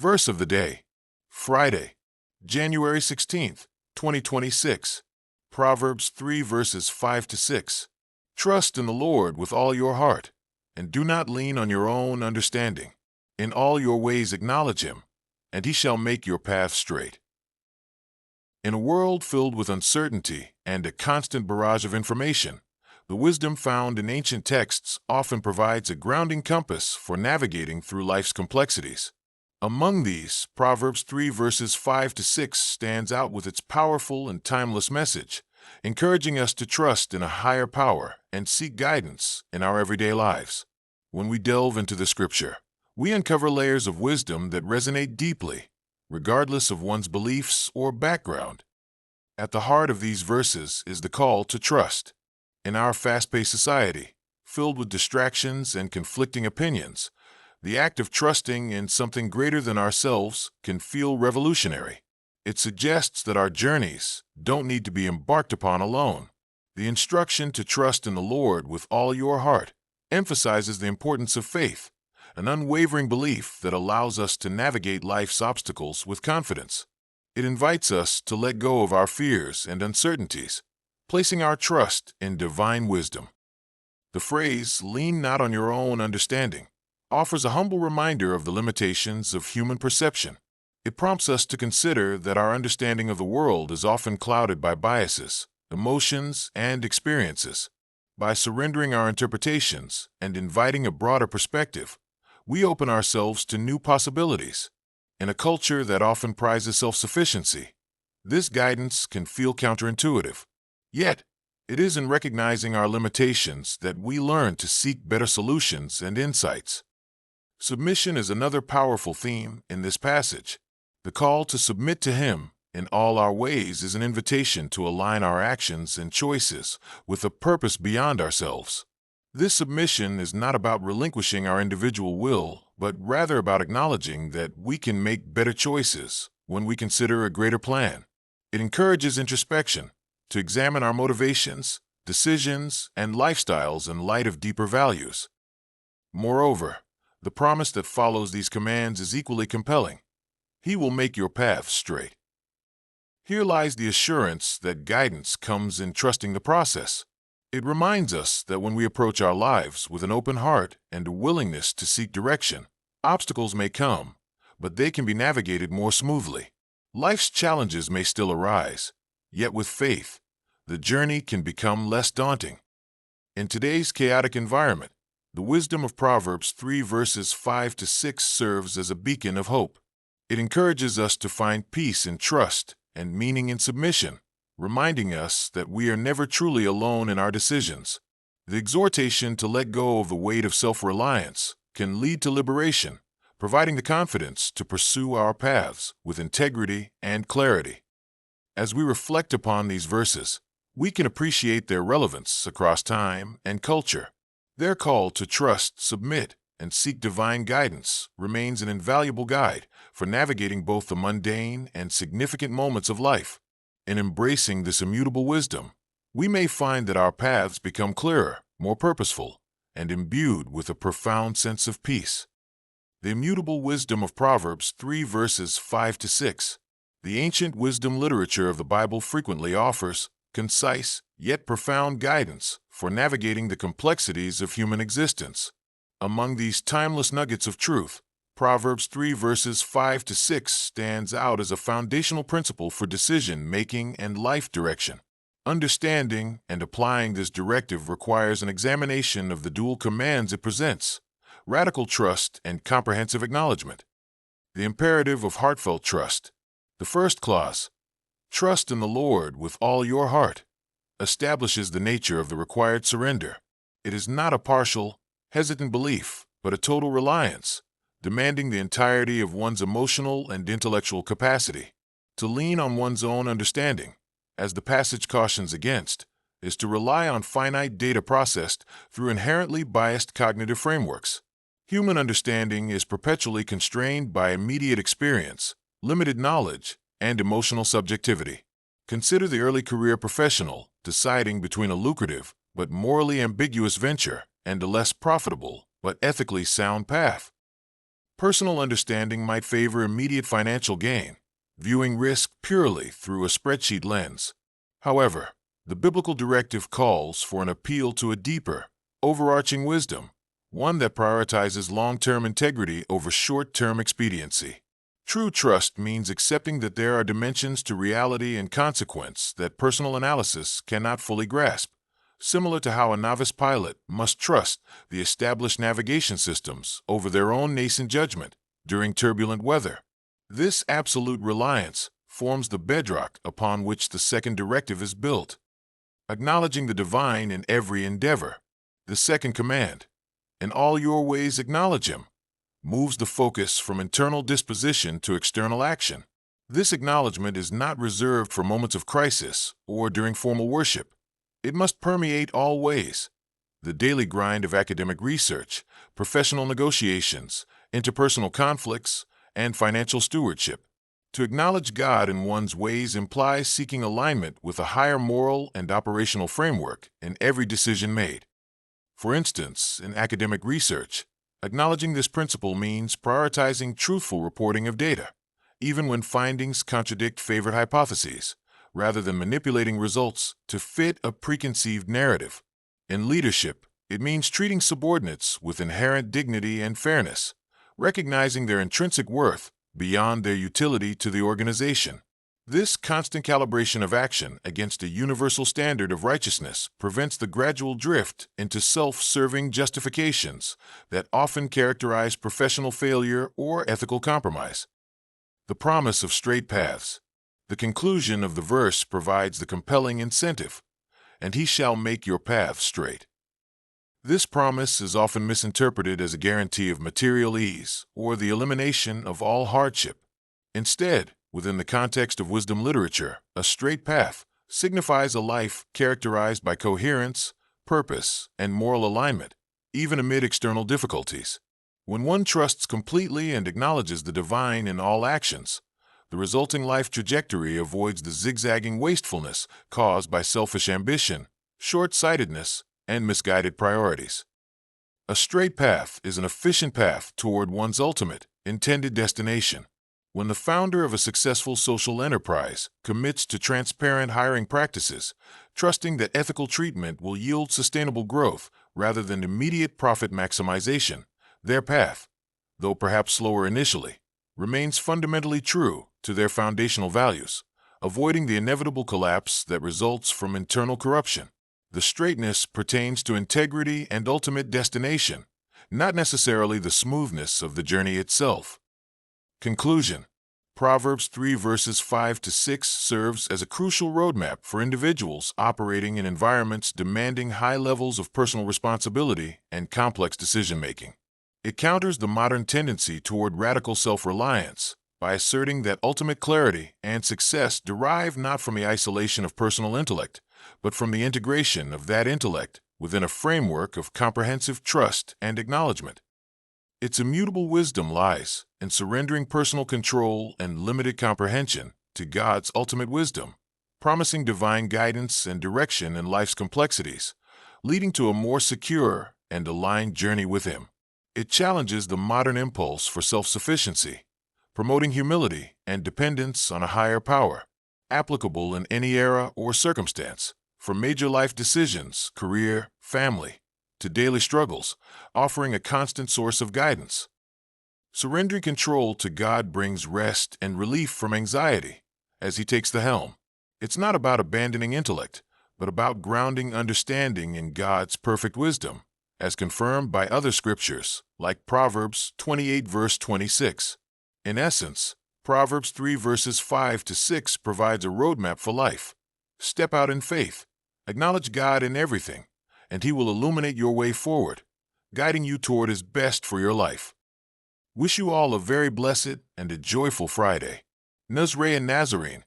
Verse of the day, Friday, January 16th, 2026. Proverbs 3 verses 5 to 6. Trust in the Lord with all your heart, and do not lean on your own understanding. In all your ways acknowledge him, and he shall make your path straight. In a world filled with uncertainty and a constant barrage of information, the wisdom found in ancient texts often provides a grounding compass for navigating through life's complexities. Among these, Proverbs 3 verses 5 to 6 stands out with its powerful and timeless message, encouraging us to trust in a higher power and seek guidance in our everyday lives. When we delve into the scripture, we uncover layers of wisdom that resonate deeply, regardless of one's beliefs or background. At the heart of these verses is the call to trust. In our fast-paced society, filled with distractions and conflicting opinions, the act of trusting in something greater than ourselves can feel revolutionary. It suggests that our journeys don't need to be embarked upon alone. The instruction to trust in the Lord with all your heart emphasizes the importance of faith, an unwavering belief that allows us to navigate life's obstacles with confidence. It invites us to let go of our fears and uncertainties, placing our trust in divine wisdom. The phrase, "lean not on your own understanding," offers a humble reminder of the limitations of human perception. It prompts us to consider that our understanding of the world is often clouded by biases, emotions, and experiences. By surrendering our interpretations and inviting a broader perspective, we open ourselves to new possibilities. In a culture that often prizes self-sufficiency, this guidance can feel counterintuitive. Yet, it is in recognizing our limitations that we learn to seek better solutions and insights. Submission is another powerful theme in this passage. The call to submit to him in all our ways is an invitation to align our actions and choices with a purpose beyond ourselves. This submission is not about relinquishing our individual will, but rather about acknowledging that we can make better choices when we consider a greater plan. It encourages introspection, to examine our motivations, decisions, and lifestyles in light of deeper values. Moreover, the promise that follows these commands is equally compelling. He will make your path straight. Here lies the assurance that guidance comes in trusting the process. It reminds us that when we approach our lives with an open heart and a willingness to seek direction, obstacles may come, but they can be navigated more smoothly. Life's challenges may still arise, yet with faith, the journey can become less daunting. In today's chaotic environment, the wisdom of Proverbs 3 verses 5 to 6 serves as a beacon of hope. It encourages us to find peace in trust and meaning in submission, reminding us that we are never truly alone in our decisions. The exhortation to let go of the weight of self-reliance can lead to liberation, providing the confidence to pursue our paths with integrity and clarity. As we reflect upon these verses, we can appreciate their relevance across time and culture. Their call to trust, submit, and seek divine guidance remains an invaluable guide for navigating both the mundane and significant moments of life. In embracing this immutable wisdom, we may find that our paths become clearer, more purposeful, and imbued with a profound sense of peace. The immutable wisdom of Proverbs 3 verses 5 to 6. The ancient wisdom literature of the Bible frequently offers concise yet profound guidance for navigating the complexities of human existence. Among these timeless nuggets of truth, Proverbs 3 verses 5 to 6 stands out as a foundational principle for decision-making and life direction. Understanding and applying this directive requires an examination of the dual commands it presents: radical trust and comprehensive acknowledgement. The imperative of heartfelt trust. The first clause, "Trust in the Lord with all your heart," establishes the nature of the required surrender. It is not a partial, hesitant belief, but a total reliance, demanding the entirety of one's emotional and intellectual capacity. To lean on one's own understanding, as the passage cautions against, is to rely on finite data processed through inherently biased cognitive frameworks. Human understanding is perpetually constrained by immediate experience, limited knowledge, and emotional subjectivity. Consider the early career professional deciding between a lucrative but morally ambiguous venture and a less profitable but ethically sound path. Personal understanding might favor immediate financial gain, viewing risk purely through a spreadsheet lens. However, the biblical directive calls for an appeal to a deeper, overarching wisdom, one that prioritizes long-term integrity over short-term expediency. True trust means accepting that there are dimensions to reality and consequence that personal analysis cannot fully grasp, similar to how a novice pilot must trust the established navigation systems over their own nascent judgment during turbulent weather. This absolute reliance forms the bedrock upon which the second directive is built. Acknowledging the divine in every endeavor, the second command, "In all your ways acknowledge him," moves the focus from internal disposition to external action. This acknowledgement is not reserved for moments of crisis or during formal worship. It must permeate all ways: the daily grind of academic research, professional negotiations, interpersonal conflicts, and financial stewardship. To acknowledge God in one's ways implies seeking alignment with a higher moral and operational framework in every decision made. For instance, in academic research, acknowledging this principle means prioritizing truthful reporting of data, even when findings contradict favored hypotheses, rather than manipulating results to fit a preconceived narrative. In leadership, it means treating subordinates with inherent dignity and fairness, recognizing their intrinsic worth beyond their utility to the organization. This constant calibration of action against a universal standard of righteousness prevents the gradual drift into self-serving justifications that often characterize professional failure or ethical compromise. The promise of straight paths. The conclusion of the verse provides the compelling incentive, "And he shall make your path straight." This promise is often misinterpreted as a guarantee of material ease or the elimination of all hardship. Instead, within the context of wisdom literature, a straight path signifies a life characterized by coherence, purpose, and moral alignment, even amid external difficulties. When one trusts completely and acknowledges the divine in all actions, the resulting life trajectory avoids the zigzagging wastefulness caused by selfish ambition, short-sightedness, and misguided priorities. A straight path is an efficient path toward one's ultimate, intended destination. When the founder of a successful social enterprise commits to transparent hiring practices, trusting that ethical treatment will yield sustainable growth rather than immediate profit maximization, their path, though perhaps slower initially, remains fundamentally true to their foundational values, avoiding the inevitable collapse that results from internal corruption. The straightness pertains to integrity and ultimate destination, not necessarily the smoothness of the journey itself. Conclusion. Proverbs 3 verses 5 to 6 serves as a crucial roadmap for individuals operating in environments demanding high levels of personal responsibility and complex decision-making. It counters the modern tendency toward radical self-reliance by asserting that ultimate clarity and success derive not from the isolation of personal intellect, but from the integration of that intellect within a framework of comprehensive trust and acknowledgement. Its immutable wisdom lies in surrendering personal control and limited comprehension to God's ultimate wisdom, promising divine guidance and direction in life's complexities, leading to a more secure and aligned journey with Him. It challenges the modern impulse for self-sufficiency, promoting humility and dependence on a higher power, applicable in any era or circumstance, from major life decisions, career, family, to daily struggles, offering a constant source of guidance. Surrendering control to God brings rest and relief from anxiety as He takes the helm. It's not about abandoning intellect, but about grounding understanding in God's perfect wisdom, as confirmed by other scriptures, like Proverbs 28 verse 26. In essence, Proverbs 3 verses 5 to 6 provides a roadmap for life. Step out in faith, acknowledge God in everything, and He will illuminate your way forward, guiding you toward His best for your life. Wish you all a very blessed and a joyful Friday. Nazarene.